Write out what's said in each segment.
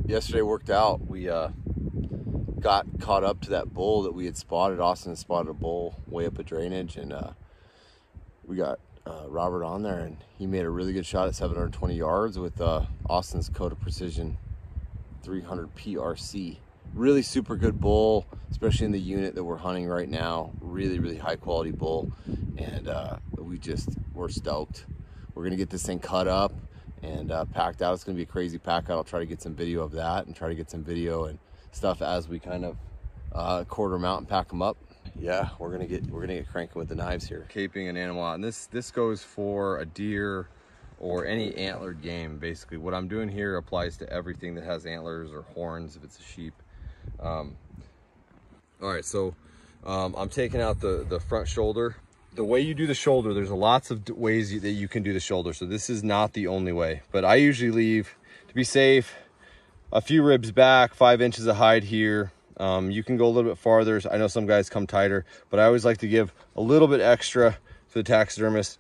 yesterday worked out. We got caught up to that bull that we had spotted. Austin had spotted a bull way up a drainage, and we got Robert on there, and he made a really good shot at 720 yards with Austin's Coda Precision 300 PRC. Really super good bull, especially in the unit that we're hunting right now. Really high quality bull, and we're stoked. We're gonna get this thing cut up and packed out. It's gonna be a crazy pack out. I'll try to get some video of that and try to get some video and stuff as we kind of quarter them out and pack them up. Yeah, we're gonna get cranking with the knives here. Caping an animal out, and this goes for a deer or any antlered game. Basically, what I'm doing here applies to everything that has antlers or horns if it's a sheep. All right, so I'm taking out the front shoulder. The way you do the shoulder, there's lots of ways that you can do the shoulder, so this is not the only way, but I usually leave, to be safe, a few ribs back, 5 inches of hide here. You can go a little bit farther. I know some guys come tighter, but I always like to give a little bit extra to the taxidermist.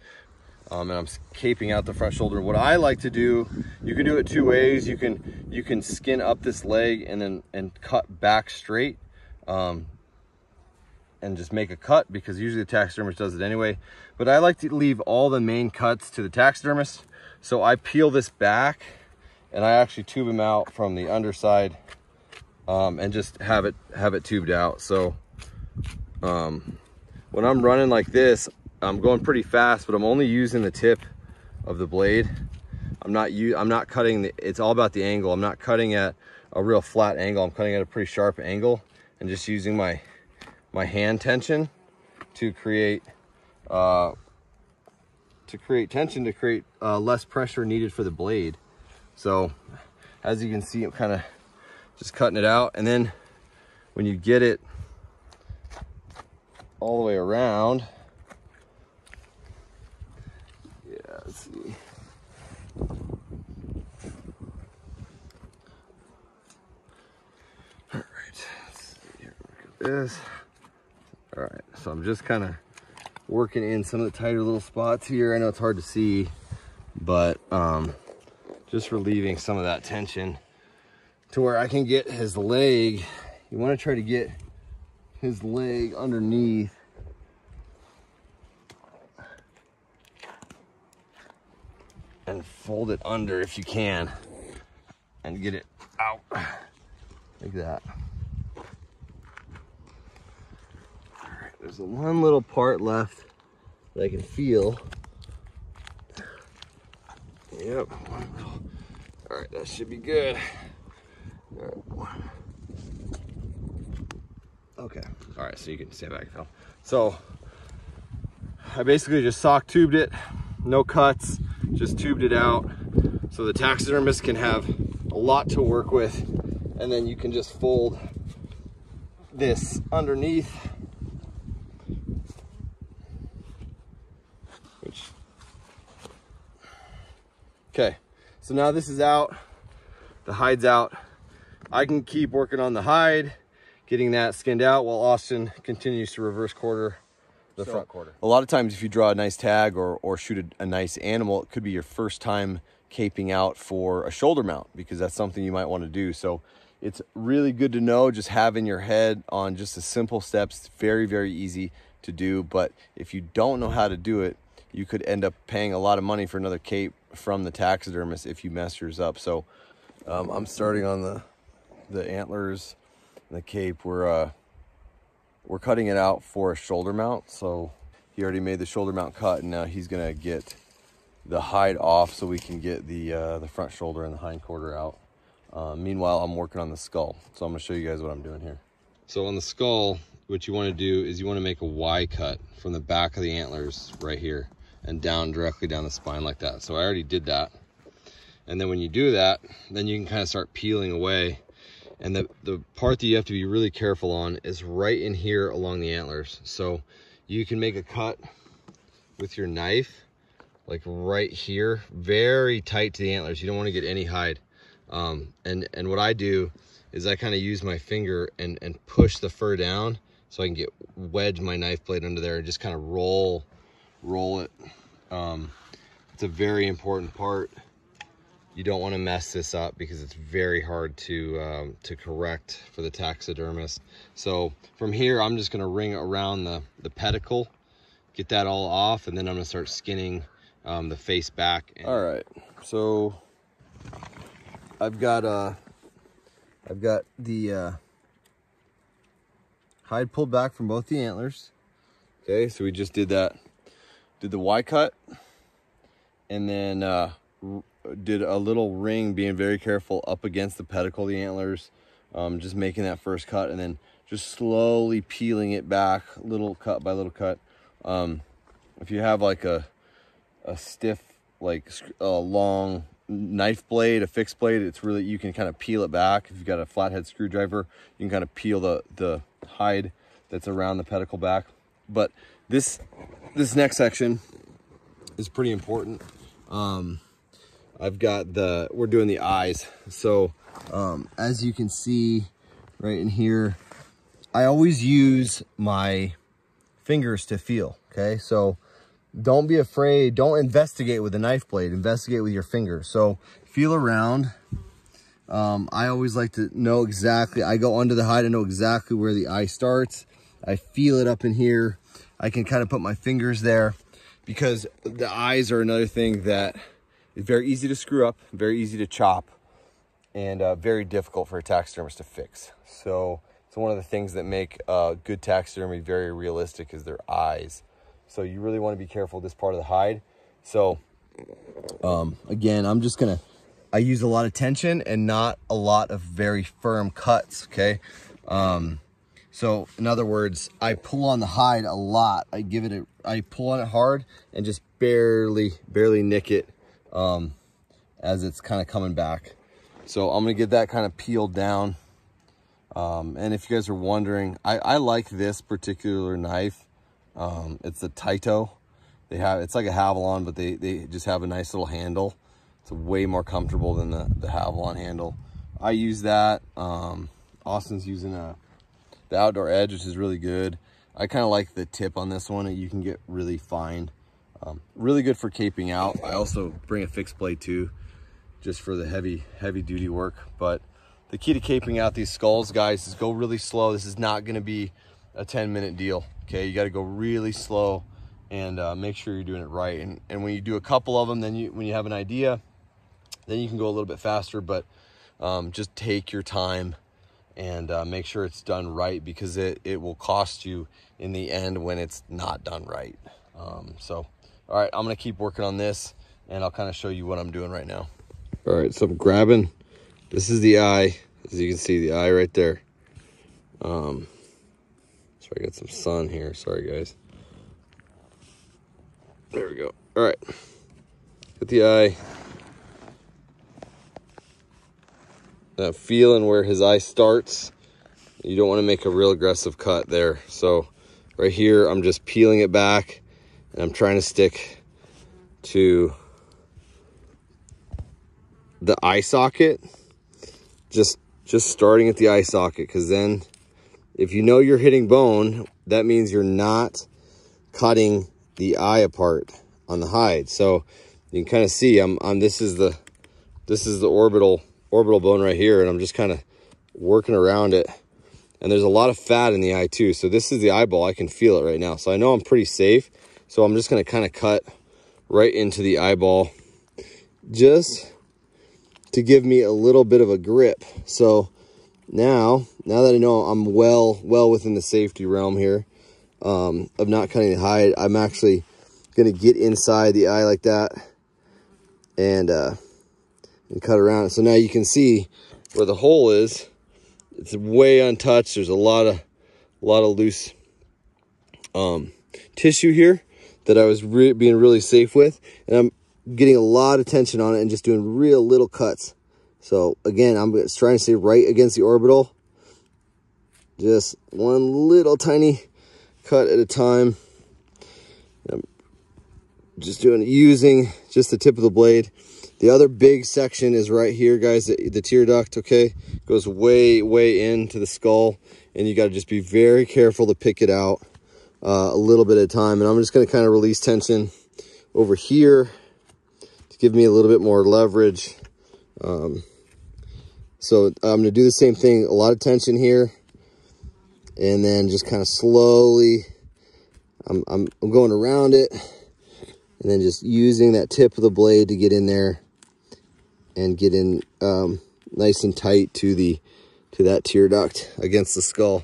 And I'm caping out the front shoulder. What I like to do, you can do it 2 ways. You can skin up this leg and cut back straight, and just make a cut, because usually the taxidermist does it anyway. But I like to leave all the main cuts to the taxidermist. So I peel this back and I actually tube him out from the underside, and just have it tubed out. So when I'm running like this, I'm going pretty fast, but I'm only using the tip of the blade. I'm not cutting it's all about the angle. I'm not cutting at a real flat angle. I'm cutting at a pretty sharp angle and just using my hand tension to create tension, to create less pressure needed for the blade. So as you can see, I'm kind of just cutting it out, and then when you get it all the way around, let's see. All right, let's see here, look at this. All right, so I'm just kind of working in some of the tighter little spots here. I know it's hard to see, but just relieving some of that tension to where I can get his leg. You want to try to get his leg underneath and fold it under if you can, and get it out like that. All right, there's one little part left that I can feel. Yep. All right, that should be good. All right. Okay. All right, so you can stand back, Phil. So I basically just sock tubed it, no cuts, just tubed it out, so the taxidermist can have a lot to work with, and then you can just fold this underneath, okay. So now this is out, the hide's out. I can keep working on the hide, getting that skinned out, while Austin continues to reverse quarter the front quarter. A lot of times if you draw a nice tag or shoot a nice animal, it could be your first time caping out for a shoulder mount, because that's something you might want to do. So it's really good to know, just having your head on just the simple steps. It's very easy to do, but if you don't know how to do it, you could end up paying a lot of money for another cape from the taxidermist if you mess yours up. So I'm starting on the antlers and the cape. We're cutting it out for a shoulder mount. So he already made the shoulder mount cut, and now he's gonna get the hide off so we can get the front shoulder and the hind quarter out. Meanwhile, I'm working on the skull. So I'm gonna show you guys what I'm doing here. So on the skull, what you wanna do is you wanna make a Y cut from the back of the antlers right here and down directly down the spine like that. So I already did that. And then when you do that, then you can kind of start peeling away. And the part that you have to be really careful on is right in here along the antlers. So you can make a cut with your knife, like right here, very tight to the antlers. You don't want to get any hide. And what I do is I kind of use my finger and push the fur down so I can wedge my knife blade under there and just kind of roll it. It's a very important part. you don't want to mess this up because it's very hard to correct for the taxidermist. So from here, I'm just going to ring around the pedicle, get that all off, and then I'm going to start skinning the face back. All right, so I've got the hide pulled back from both the antlers. Okay, so we just did that, did the Y cut, and then did a little ring, being very careful up against the pedicle of the antlers, just making that first cut, and then just slowly peeling it back, little cut by little cut. If you have like a stiff, like a long knife blade, a fixed blade, it's really, you can kind of peel it back. If you've got a flathead screwdriver, you can kind of peel the hide that's around the pedicle back. But this next section is pretty important. We're doing the eyes. So as you can see right in here, I always use my fingers to feel. Okay, so don't be afraid, don't investigate with a knife blade, investigate with your fingers. So feel around. I always like to know exactly, I go under the hide, I know exactly where the eye starts. I feel it up in here. I can kind of put my fingers there, because the eyes are another thing that is very easy to screw up, very easy to chop, and very difficult for a taxidermist to fix. So it's one of the things that make good taxidermy very realistic is their eyes. So you really want to be careful with this part of the hide. So again, I use a lot of tension and not a lot of very firm cuts, okay? So in other words, I pull on the hide a lot. I pull on it hard and just barely nick it as it's kind of coming back. So I'm gonna get that kind of peeled down. And if you guys are wondering, I like this particular knife. It's the Taito. It's like a Havalon, but they just have a nice little handle. It's way more comfortable than the Havalon handle. I use that. Austin's using the Outdoor Edge, which is really good. I kind of like the tip on this one. You can get really fine. Really good for caping out. I also bring a fixed blade too, just for the heavy duty work. But the key to caping out these skulls, guys, is go really slow. This is not going to be a 10-minute deal. Okay, you got to go really slow and make sure you're doing it right. And when you do a couple of them, then when you have an idea, then you can go a little bit faster. But just take your time and make sure it's done right, because it will cost you in the end when it's not done right. So, all right, I'm gonna keep working on this, and I'll kind of show you what I'm doing right now. All right, so I'm grabbing, this is the eye, as you can see, the eye right there. So I got some sun here, sorry guys. There we go. All right, get the eye. That feeling where his eye starts, you don't want to make a real aggressive cut there. So right here, I'm just peeling it back, and I'm trying to stick to the eye socket, just starting at the eye socket, because then if you know you're hitting bone, that means you're not cutting the eye apart on the hide. So you can kind of see this is the orbital bone right here, and I'm just kind of working around it. And there's a lot of fat in the eye too. So this is the eyeball. I can feel it right now. So I know I'm pretty safe. So I'm just going to kind of cut right into the eyeball, just to give me a little bit of a grip. So now that I know I'm well within the safety realm here of not cutting the hide, I'm actually going to get inside the eye like that and cut around it. So now you can see where the hole is. It's way untouched. There's a lot of loose tissue here that I was being really safe with, and I'm getting a lot of tension on it and just doing real little cuts. So again, I'm trying to stay right against the orbital, just one little tiny cut at a time. I'm just using just the tip of the blade. The other big section is right here, guys, the tear duct, okay? Goes way into the skull, and you gotta just be very careful to pick it out a little bit at a time. And I'm just gonna kind of release tension over here to give me a little bit more leverage So I'm going to do the same thing, a lot of tension here, and then just kind of slowly, I'm going around it, and then just using that tip of the blade to get in there and get in nice and tight to that tear duct against the skull.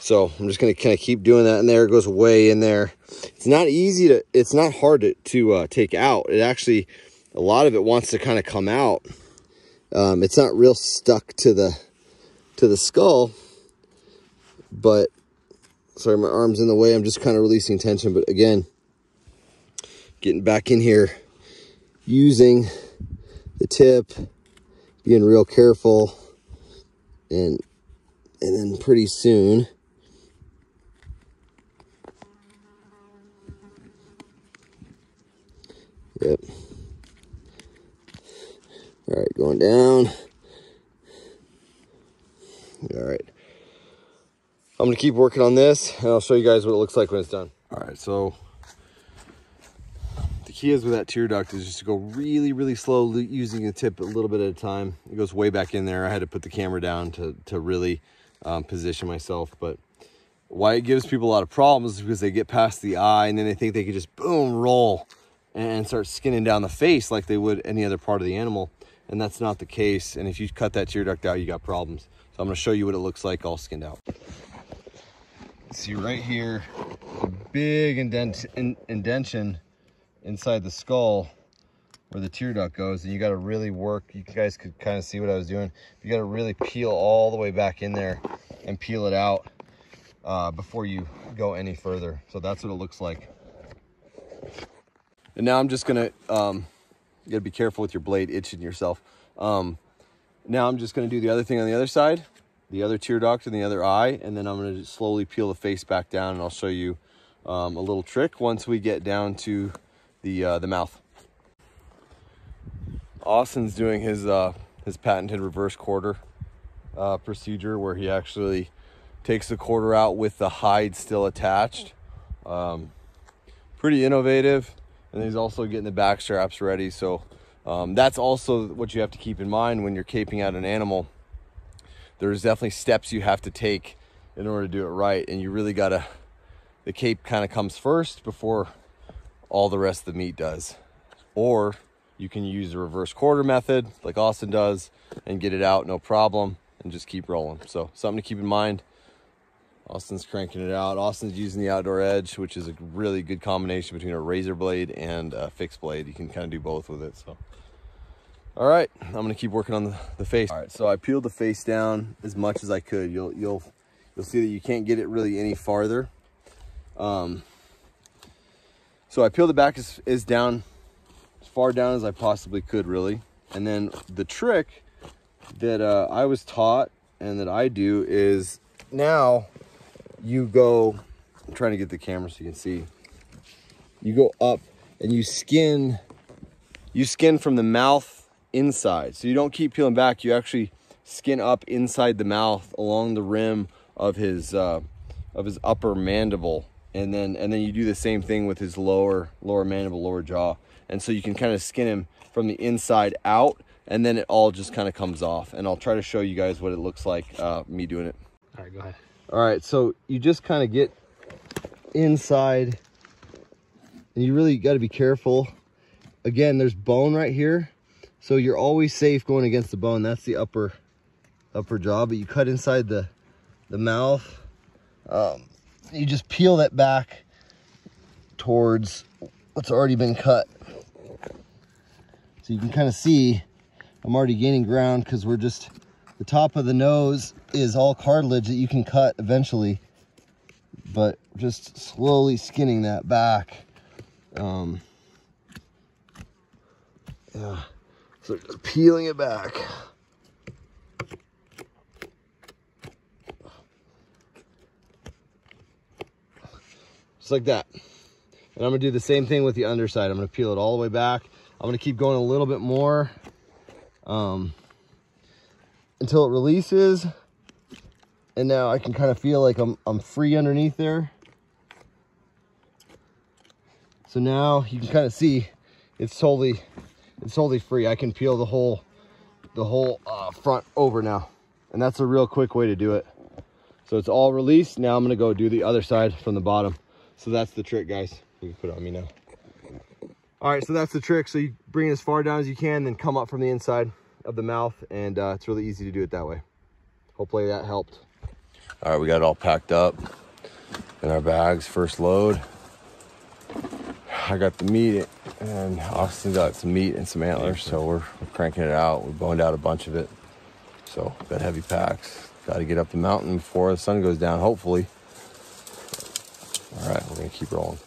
So I'm just going to kind of keep doing that in there. It goes way in there. It's not easy to, it's not hard to take out. It actually, a lot of it wants to kind of come out. It's not real stuck to the skull, but sorry, my arm's in the way. I'm just kind of releasing tension, but again, getting back in here, using the tip, being real careful, and then pretty soon, yep. All right, going down. All right. I'm gonna keep working on this, and I'll show you guys what it looks like when it's done. All right, so the key is with that tear duct is just to go really, really slow, using the tip a little bit at a time. It goes way back in there. I had to put the camera down to really position myself, but why it gives people a lot of problems is because they get past the eye and then they think they could just boom, roll and start skinning down the face like they would any other part of the animal. And that's not the case. And if you cut that tear duct out, you got problems. So I'm gonna show you what it looks like all skinned out. See right here, a big indentation inside the skull where the tear duct goes, and you got to really work. You guys could kind of see what I was doing. You got to really peel all the way back in there and peel it out before you go any further. So that's what it looks like. And now I'm just gonna, you gotta be careful with your blade itching yourself. Now I'm just gonna do the other thing on the other side, the other tear duct and the other eye, and then I'm gonna just slowly peel the face back down, and I'll show you a little trick once we get down to the mouth. Austin's doing his patented reverse quarter procedure, where he actually takes the quarter out with the hide still attached. Pretty innovative. And he's also getting the back straps ready. So that's also what you have to keep in mind when you're caping out an animal. There's definitely steps you have to take in order to do it right. And you really gotta, the cape kind of comes first before all the rest of the meat does. Or you can use the reverse quarter method like Austin does and get it out, no problem, and just keep rolling. So something to keep in mind. Austin's cranking it out. Austin's using the outdoor edge, which is a really good combination between a razor blade and a fixed blade. You can kind of do both with it. So, all right, I'm gonna keep working on the face. All right, so I peeled the face down as much as I could. You'll see that you can't get it really any farther. So I peeled it back as down, as far down as I possibly could, really. And then the trick that I was taught and that I do is now you go, I'm trying to get the camera so you can see. You go up and you skin from the mouth inside. So you don't keep peeling back. You actually skin up inside the mouth along the rim of his upper mandible. And then you do the same thing with his lower mandible, lower jaw. And so you can kind of skin him from the inside out, and then it all just kind of comes off. And I'll try to show you guys what it looks like, me doing it. All right, go ahead. All right, so you just kind of get inside, and you really got to be careful. Again, there's bone right here, so you're always safe going against the bone. That's the upper jaw, but you cut inside the mouth. You just peel that back towards what's already been cut. So you can kind of see I'm already gaining ground because we're just, the top of the nose is all cartilage that you can cut eventually, but just slowly skinning that back. Yeah, so just peeling it back. Just like that. And I'm gonna do the same thing with the underside. I'm gonna peel it all the way back. I'm gonna keep going a little bit more until it releases. And now I can kind of feel like I'm free underneath there. So now you can kind of see it's totally free. I can peel the whole the whole front over now. And that's a real quick way to do it. So it's all released. Now I'm gonna go do the other side from the bottom. So that's the trick, guys. You can put it on me now. All right, so that's the trick. So you bring it as far down as you can, then come up from the inside of the mouth, and it's really easy to do it that way. Hopefully that helped. All right, we got it all packed up in our bags, first load. I got the meat, and Austin got some meat and some antlers, so we're cranking it out. We boned out a bunch of it. So got heavy packs. Got to get up the mountain before the sun goes down, hopefully. All right, we're gonna keep rolling.